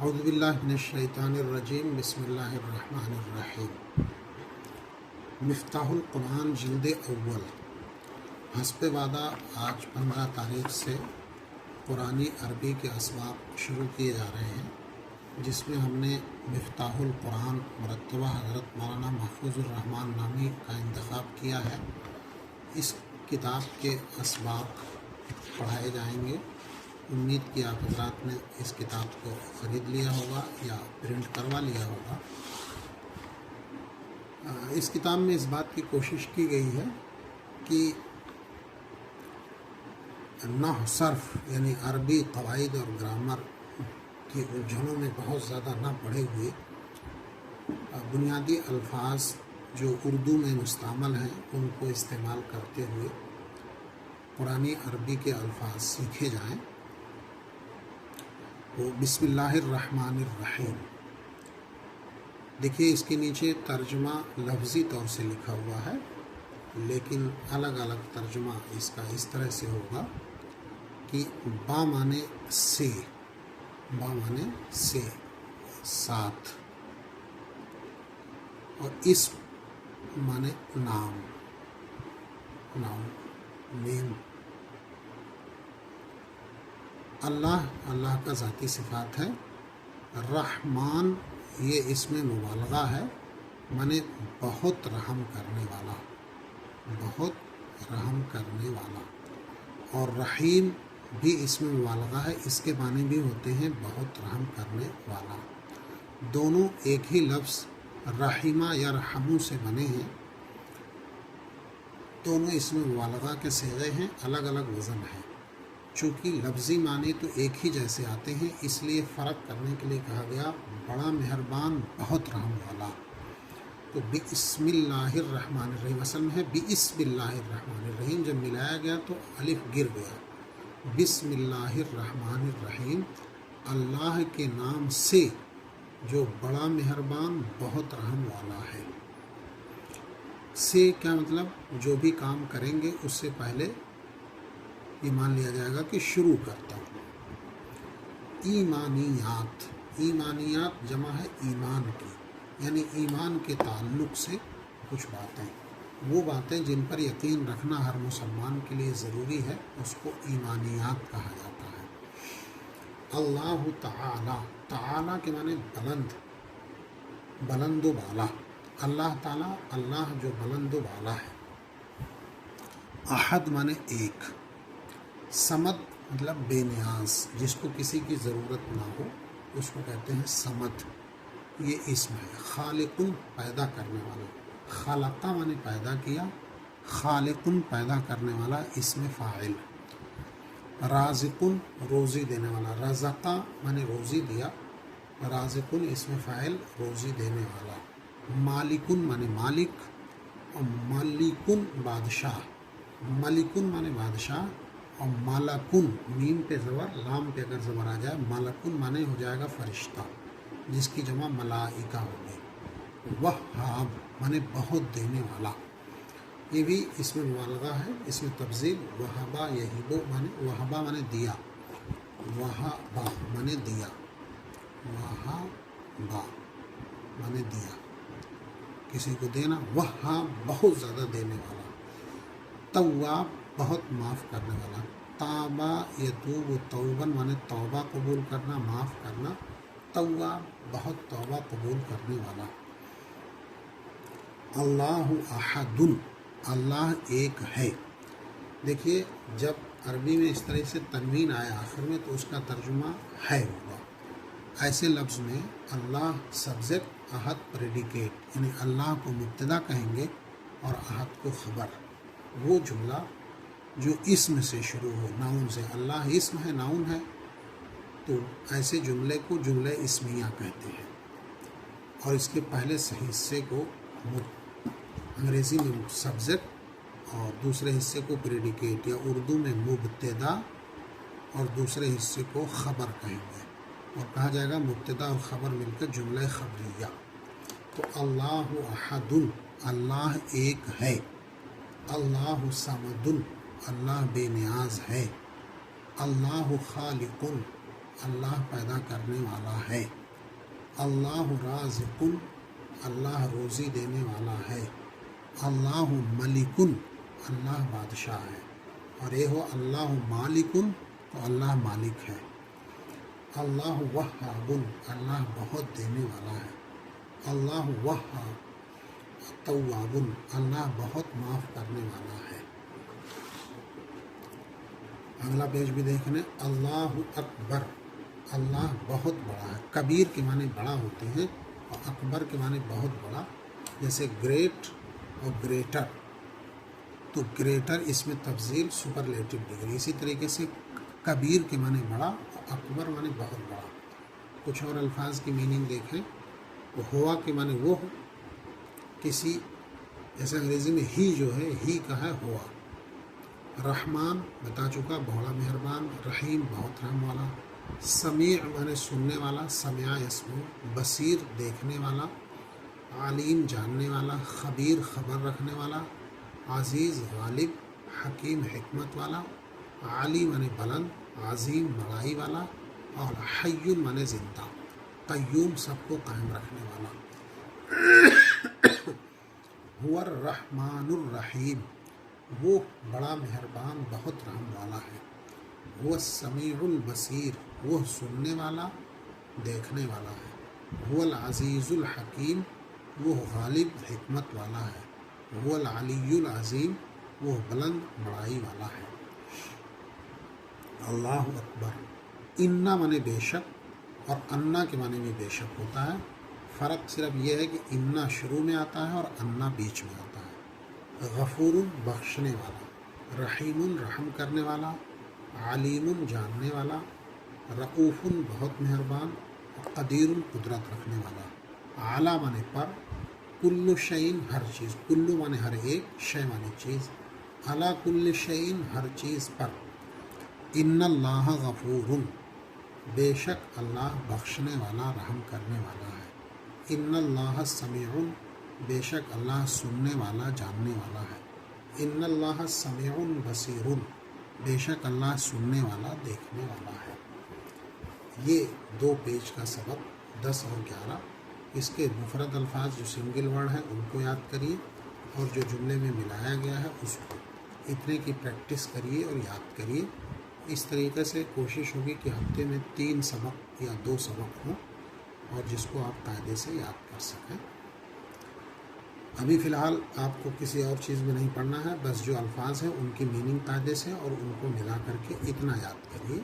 اعوذ باللہ من الشیطان الرجیم بسم اللہ الرحمن الرحیم۔ مفتاح القرآن جلد اول۔ حسب وعدہ آج 15 تاریخ سے قرآنی عربی کے اسباق شروع کیے جا رہے ہیں، جس میں ہم نے مفتاح القرآن مرتبہ حضرت مولانا محفوظ الرحمن نامی کا انتخاب کیا ہے۔ اس کتاب کے اسباق پڑھائے جائیں گے۔ امید کی آپ حضرات نے اس کتاب کو خرید لیا ہوگا یا پرنٹ کروا لیا ہوگا۔ اس کتاب میں اس بات کی کوشش کی گئی ہے کہ نحو صرف یعنی عربی قواعد اور گرامر کی الجھنوں میں بہت زیادہ نہ پڑے ہوئے بنیادی الفاظ جو اردو میں مستعمل ہیں ان کو استعمال کرتے ہوئے قرآنی عربی کے الفاظ سیکھے جائیں۔ وہ بسم اللہ الرحمن الرحیم۔ دیکھیے اس کے نیچے ترجمہ لفظی طور سے لکھا ہوا ہے، لیکن الگ الگ ترجمہ اس کا اس طرح سے ہوگا کہ با مانے سے، با مانے سے، ساتھ، اور اسم مانے نام، نام، نیم۔ اللہ کا ذاتی صفات ہے۔ رحمان یہ اس میں مبالغہ ہے، مانے بہت رحم کرنے والا، بہت رحم کرنے والا۔ اور رحیم بھی اس میں مبالغہ ہے، اس کے معنی بھی ہوتے ہیں بہت رحم کرنے والا۔ دونوں ایک ہی لفظ رحیمہ یا رحمو سے بنے ہیں، دونوں اس میں مبالغہ کے صیغے ہیں، الگ الگ وزن ہے۔ چونکہ لفظی معنی تو ایک ہی جیسے آتے ہیں، اس لیے فرق کرنے کے لیے کہا گیا بڑا مہربان بہت رحم والا۔ تو بسم اللہ الرحمن الرحیم اصل میں ہے بسم اللہ الرحمن الرحیم، جب ملایا گیا تو الف گر گیا۔ بسم اللہ الرحمن الرحیم، اللہ کے نام سے جو بڑا مہربان بہت رحم والا ہے۔ سے کیا مطلب؟ جو بھی کام کریں گے اس سے پہلے یہ مان لیا جائے گا کہ شروع کرتا ہوں۔ ایمانیات، ایمانیات جمع ہے ایمان کی، یعنی ایمان کے تعلق سے کچھ باتیں، وہ باتیں جن پر یقین رکھنا ہر مسلمان کے لیے ضروری ہے، اس کو ایمانیات کہا جاتا ہے۔ اللہ تعالی، تعالی کے معنی بلند، بلند و بالا۔ اللہ تعالی، اللہ جو بلند و بالا ہے۔ احد معنی ایک، صمد مطلب بے نیاز، جس کو کسی کی ضرورت نہ ہو اس کو کہتے ہیں صمد، یہ اسم ہے۔ خالقن پیدا کرنے والا، خلقہ معنی پیدا کیا، خالقن پیدا کرنے والا اسم فاعل۔ رازقن روزی دینے والا، رزقہ معنی روزی دیا، رازقن اسم فاعل روزی دینے والا۔ مالکن معنی مالک، اور ملکن بادشاہ، ملکن معنی بادشاہ، اور ملکن میم پہ زبر، لام پہ اگر زبر آ جائے ملکن معنی ہو جائے گا فرشتہ، جس کی جمع ملائکہ ہوگی۔ وہاب معنی بہت دینے والا، یہ بھی اس میں مبالغہ ہے، اس میں تفضیل۔ وہبا یہیبو معنی، وہبا معنی دیا، وہبا معنی دیا، وہبا معنی دیا، کسی کو دینا۔ وہاب بہت زیادہ دینے والا۔ تواب بہت معاف کرنے والا۔ تابا یتوب توبن مانے توبہ قبول کرنا، معاف کرنا۔ تواب بہت توبہ قبول کرنے والا۔ اللہ احد، اللہ ایک ہے۔ دیکھیے جب عربی میں اس طرح سے تنوین آئے آخر میں تو اس کا ترجمہ ہے ہوگا۔ ایسے لفظ میں اللہ سبجیکٹ، احد پریڈیکیٹ، یعنی اللہ کو مبتدا کہیں گے اور احد کو خبر۔ وہ جملہ جو اسم سے شروع ہو، ناؤن سے، اللہ اسم ہے، ناؤن ہے، تو ایسے جملے کو جملہ اسمیہ کہتے ہیں۔ اور اس کے پہلے صحیح حصے کو انگریزی میں سبجیکٹ اور دوسرے حصے کو پریڈیکیٹ، یا اردو میں مبتدا اور دوسرے حصے کو خبر کہیں گے، اور کہا جائے گا مبتدا اور خبر مل کر جملہ خبریہ۔ تو اللہ احد، اللہ ایک ہے۔ اللہ صمد، اللہ بے نیاز ہے۔ اللہ خالق، اللہ پیدا کرنے والا ہے، اللہ رازقن اللہ روزی دینے والا ہے، اللہ ملکن اللہ بادشاہ ہے، اور یہ ہو اللہ مالکن تو اللہ مالک ہے، اللہ وہاب اللہ بہت دینے والا ہے، اللہ وہاب تواب اللہ بہت معاف کرنے والا ہے۔ اگلا پیج بھی دیکھنے، اللہ اکبر اللہ بہت بڑا ہے۔ کبیر کے معنی بڑا ہوتے ہیں اور اکبر کے معنی بہت بڑا، جیسے گریٹ اور گریٹر، تو گریٹر اس میں تفضیل سپرلیٹو ڈگری، اسی طریقے سے کبیر کے معنی بڑا اور اکبر معنی بہت بڑا۔ کچھ اور الفاظ کی میننگ دیکھیں، وہ ہوا کے معنی وہ ہو کسی، جیسے انگریزی میں ہی جو ہے ہی کا ہے ہوا، رحمان بتا چکا بہت مہربان، رحیم بہت رحم والا، سمیع معنی سننے والا، سمع یسمع، بصیر دیکھنے والا، علیم جاننے والا، خبیر خبر رکھنے والا، عزیز غالب، حکیم حکمت والا، عالی معنی بلند، عظیم بڑائی والا، اور حی معنی زندہ، قیوم سب کو قائم رکھنے والا۔ هو الرحمن الرحیم وہ بڑا مہربان بہت رحم والا ہے، وہ السمیع البصیر وہ سننے والا دیکھنے والا ہے، وہ العزیز الحکیم وہ غالب حکمت والا ہے، وہ العلی العظیم وہ بلند بڑائی والا ہے۔ اللہ اکبر، انا معنی بے شک اور انا کے معنی میں بے شک ہوتا ہے، فرق صرف یہ ہے کہ انا شروع میں آتا ہے اور انا بیچ میں آتا ہے۔ غفور بخشنے والا، رحیم رحم کرنے والا، علیم جاننے والا، رؤوف بہت مہربان، قدیر قدرت رکھنے والا۔ اعلیٰ معنی پر، کل شعین ہر چیز، کلو معنی ہر ایک، شے معنی چیز، علی کل شعین ہر چیز پر۔ ان اللہ غفور بے شک اللہ بخشنے والا رحم کرنے والا ہے۔ ان اللہ سمیع بے شک اللہ سننے والا جاننے والا ہے۔ ان اللہ سمیع بصیر بے شک اللہ سننے والا دیکھنے والا ہے۔ یہ 2 پیج کا سبق 10 اور 11، اس کے مفرد الفاظ جو سنگل ورڈ ہیں ان کو یاد کریے، اور جو جملے میں ملایا گیا ہے اس کو اتنے کی پریکٹس کریے اور یاد کریے۔ اس طریقے سے کوشش ہوگی کہ ہفتے میں 3 سبق یا 2 سبق ہوں اور جس کو آپ قاعدے سے یاد کر سکیں۔ ابھی فی الحال آپ کو کسی اور چیز میں نہیں پڑھنا ہے، بس جو الفاظ ہیں ان کی میننگ قاعدے سے اور ان کو ملا کر کے اتنا یاد کریے۔